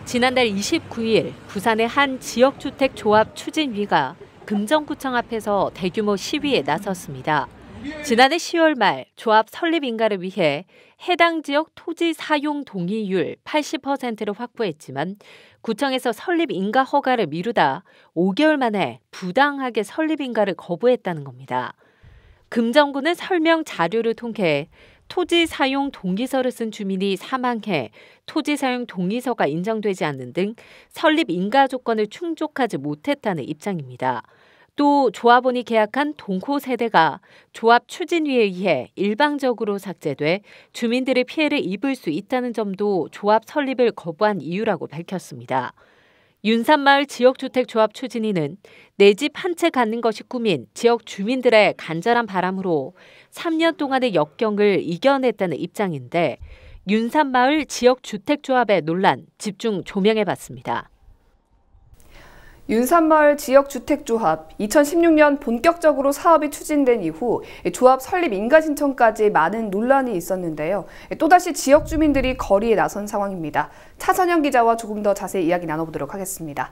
지난달 29일 부산의 한 지역주택조합 추진위가 금정구청 앞에서 대규모 시위에 나섰습니다. 지난해 10월 말 조합 설립 인가를 위해 해당 지역 토지 사용 동의율 80%를 확보했지만 구청에서 설립 인가 허가를 미루다 5개월 만에 부당하게 설립 인가를 거부했다는 겁니다. 금정구는 설명 자료를 통해 토지 사용 동의서를 쓴 주민이 사망해 토지 사용 동의서가 인정되지 않는 등 설립 인가 조건을 충족하지 못했다는 입장입니다. 또 조합원이 계약한 동호 세대가 조합 추진위에 의해 일방적으로 삭제돼 주민들의 피해를 입을 수 있다는 점도 조합 설립을 거부한 이유라고 밝혔습니다. 윤산마을 지역주택조합 추진위는 내 집 한 채 갖는 것이 꿈인 지역 주민들의 간절한 바람으로 3년 동안의 역경을 이겨냈다는 입장인데 윤산마을 지역주택조합의 논란 집중 조명해봤습니다. 윤산마을 지역주택조합 2016년 본격적으로 사업이 추진된 이후 조합 설립 인가 신청까지 많은 논란이 있었는데요. 또다시 지역 주민들이 거리에 나선 상황입니다. 차선영 기자와 조금 더 자세히 이야기 나눠보도록 하겠습니다.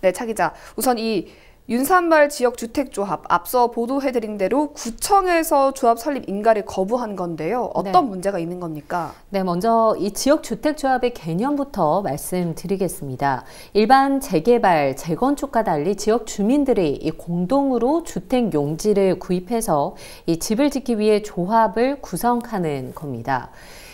네, 차 기자. 우선 이 윤산마을 지역주택조합 앞서 보도해드린 대로 구청에서 조합 설립 인가를 거부한 건데요. 어떤 문제가 있는 겁니까? 네, 먼저 이 지역주택조합의 개념부터 말씀드리겠습니다. 일반 재개발, 재건축과 달리 지역 주민들이 이 공동으로 주택 용지를 구입해서 이 집을 짓기 위해 조합을 구성하는 겁니다.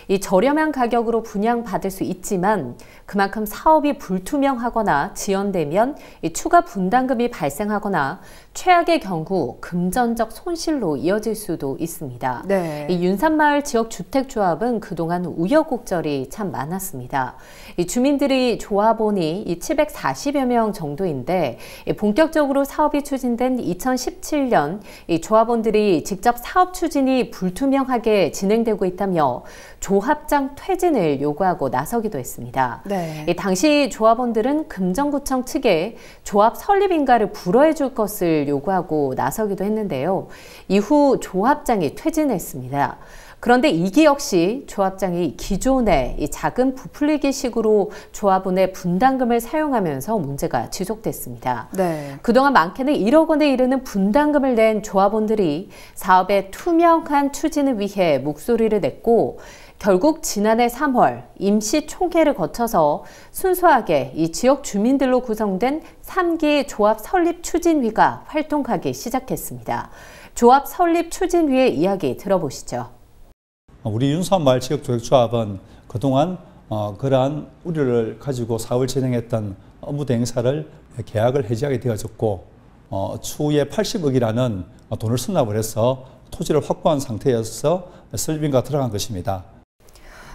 이 저렴한 가격으로 분양받을 수 있지만 그만큼 사업이 불투명하거나 지연되면 이 추가 분담금이 발생하거나 최악의 경우 금전적 손실로 이어질 수도 있습니다. 네. 이 윤산마을 지역주택조합은 그동안 우여곡절이 참 많았습니다. 이 주민들이 조합원이 이 740여 명 정도인데 본격적으로 사업이 추진된 2017년 이 조합원들이 직접 사업 추진이 불투명하게 진행되고 있다며 조합장 퇴진을 요구하고 나서기도 했습니다. 네. 이 당시 조합원들은 금정구청 측에 조합 설립 인가를 불허해 줄 것을 요구하고 나서기도 했는데요. 이후 조합장이 퇴진했습니다. 그런데 이게 역시 조합장이 기존의 이 작은 부풀리기식으로 조합원의 분담금을 사용하면서 문제가 지속됐습니다. 네. 그동안 많게는 1억 원에 이르는 분담금을 낸 조합원들이 사업의 투명한 추진을 위해 목소리를 냈고 결국 지난해 3월 임시총회를 거쳐서 순수하게 이 지역 주민들로 구성된 3기 조합 설립 추진위가 활동하기 시작했습니다. 조합 설립 추진위의 이야기 들어보시죠. 우리 윤산마을 지역주택조합은 그동안 그러한 우려를 가지고 사업을 진행했던 업무 대행사를 계약을 해지하게 되어졌고 추후에 80억이라는 돈을 수납을 해서 토지를 확보한 상태여서 설립인가가 들어간 것입니다.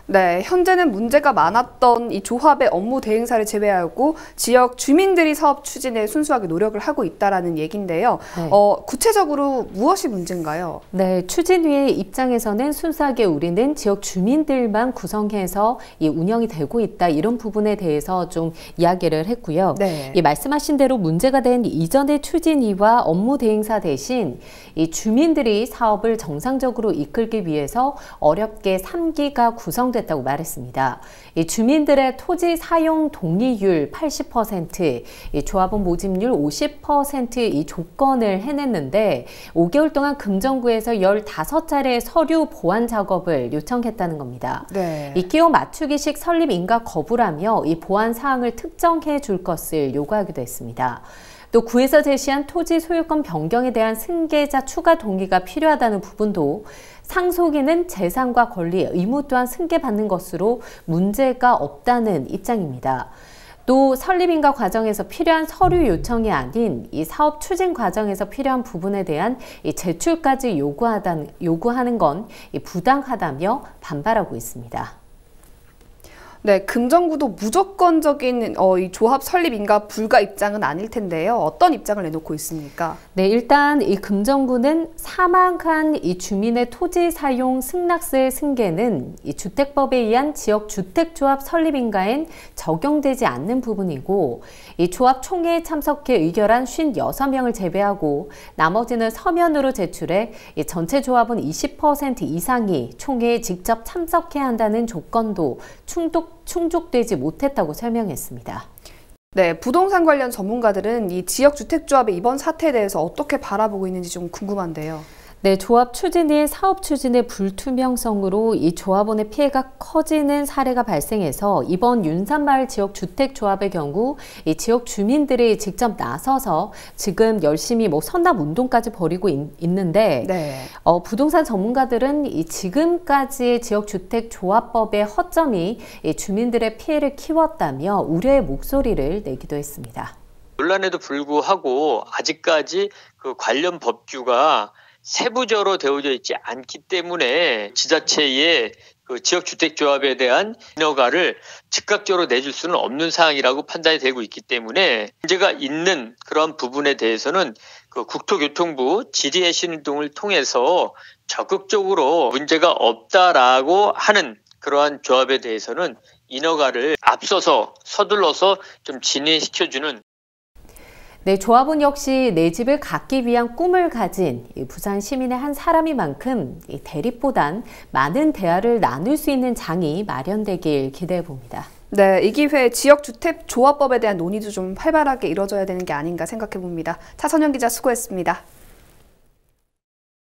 네, 현재는 문제가 많았던 이 조합의 업무 대행사를 제외하고 지역 주민들이 사업 추진에 순수하게 노력을 하고 있다라는 얘기인데요. 네. 구체적으로 무엇이 문제인가요? 네, 추진위의 입장에서는 순수하게 우리는 지역 주민들만 구성해서 이 운영이 되고 있다 이런 부분에 대해서 좀 이야기를 했고요. 네. 이 말씀하신 대로 문제가 된 이전의 추진위와 업무 대행사 대신 이 주민들이 사업을 정상적으로 이끌기 위해서 어렵게 3기가 구성됐다고 말했습니다. 이 주민들의 토지 사용 동의율 80%, 이 조합원 모집률 50% 이 조건을 해냈는데 5개월 동안 금정구에서 15차례 서류 보완 작업을 요청했다는 겁니다. 네. 이 끼워 맞추기식 설립 인가 거부라며 이 보완 사항을 특정해 줄 것을 요구하기도 했습니다. 또 구에서 제시한 토지 소유권 변경에 대한 승계자 추가 동의가 필요하다는 부분도 상속인은 재산과 권리, 의무 또한 승계받는 것으로 문제가 없다는 입장입니다. 또 설립인가 과정에서 필요한 서류 요청이 아닌 이 사업 추진 과정에서 필요한 부분에 대한 이 제출까지 요구하는 건 부당하다며 반발하고 있습니다. 네, 금정구도 무조건적인 이 조합 설립 인가 불가 입장은 아닐 텐데요. 어떤 입장을 내놓고 있습니까? 네, 일단 이 금정구는 사망한 이 주민의 토지 사용 승낙세 승계는 이 주택법에 의한 지역 주택조합 설립 인가엔 적용되지 않는 부분이고 이 조합 총회에 참석해 의결한 56명을 제외하고 나머지는 서면으로 제출해 이 전체 조합은 20% 이상이 총회에 직접 참석해야 한다는 조건도 충족되지 못했다고 설명했습니다. 네, 부동산 관련 전문가들은 이 지역주택조합의 이번 사태에 대해서 어떻게 바라보고 있는지 좀 궁금한데요. 네, 조합 추진인 사업 추진의 불투명성으로 이 조합원의 피해가 커지는 사례가 발생해서 이번 윤산마을 지역 주택조합의 경우 이 지역 주민들이 직접 나서서 지금 열심히 선납 운동까지 벌이고 있는데 네. 부동산 전문가들은 이 지금까지의 지역주택조합법의 허점이 이 주민들의 피해를 키웠다며 우려의 목소리를 내기도 했습니다. 논란에도 불구하고 아직까지 그 관련 법규가 세부적으로 되어져 있지 않기 때문에 지자체의 그 지역주택조합에 대한 인허가를 즉각적으로 내줄 수는 없는 사항이라고 판단이 되고 있기 때문에 문제가 있는 그런 부분에 대해서는 그 국토교통부 질의해신 등을 통해서 적극적으로 문제가 없다라고 하는 그러한 조합에 대해서는 인허가를 앞서서 서둘러서 좀 진행시켜주는 네, 조합원 역시 내 집을 갖기 위한 꿈을 가진 부산 시민의 한 사람이만큼 대립보단 많은 대화를 나눌 수 있는 장이 마련되길 기대해 봅니다. 네, 이 기회에 지역주택조합법에 대한 논의도 좀 활발하게 이뤄져야 되는 게 아닌가 생각해 봅니다. 차선영 기자 수고했습니다.